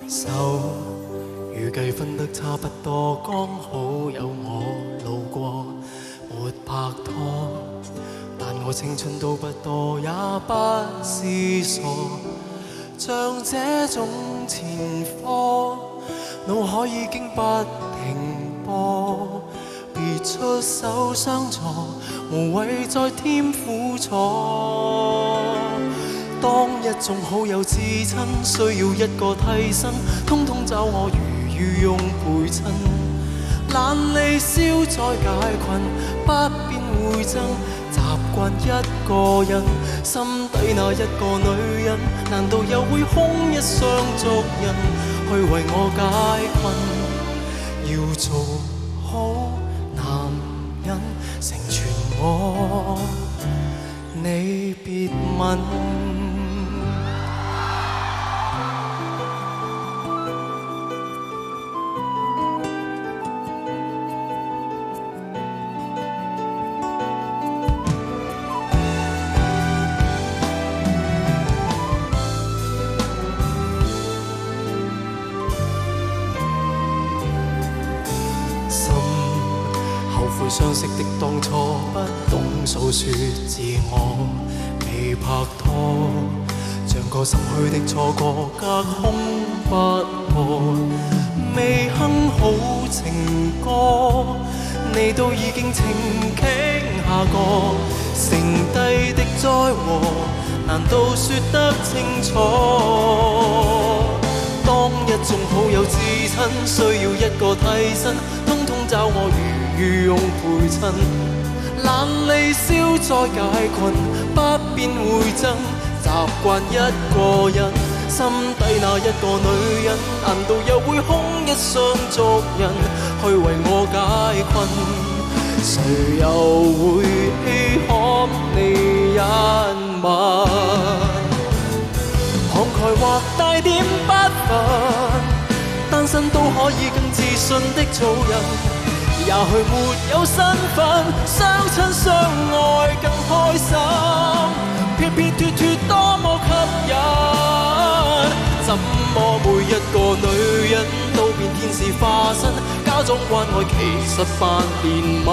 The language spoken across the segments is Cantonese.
手預計分得差不多，剛好有我路過，沒拍拖，但我青春都不多，也不是傻，像這種前科，腦海已經不停播，別出手相助，無謂再添苦楚。當一眾好友至親，需要一個替身，通通找我如御用陪襯。懶離消再解困，不變會憎，習慣一個人，心底那一個女人，難道又會空一雙足印，去為我解困？要做好男人，成全我，你別問。相識的當初，不懂訴說自我，未拍拖，像個心虛的錯過，隔空不和，未哼好情歌，你都已經情傾下過，剩低的災禍，難道說得清楚？當一眾好友至親，需要一個替身，通通找我御用陪襯，懶離消再解困，不變會憎，習慣一個人，心底那一個女人，難道又會空一雙足印，去為我解困？誰又會稀罕你一吻？慷慨或帶點不忿，單身都可以更自信的做人。也許沒有身份，相親相愛更開心，撇撇脱脱多麼吸引。怎麼每一個女人都變天使化身，假裝關愛其實扮憐憫，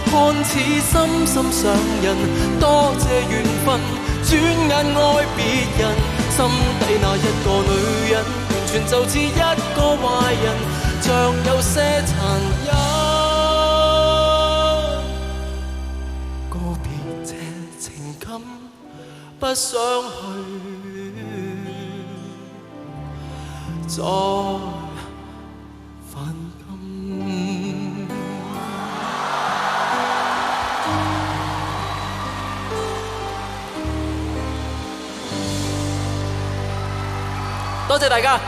看似心心上人，多謝緣分，轉眼愛別人，心底那一個女人，完全就似一個壞人，像有些殘忍。告別這情感，不想去再反感。多謝大家。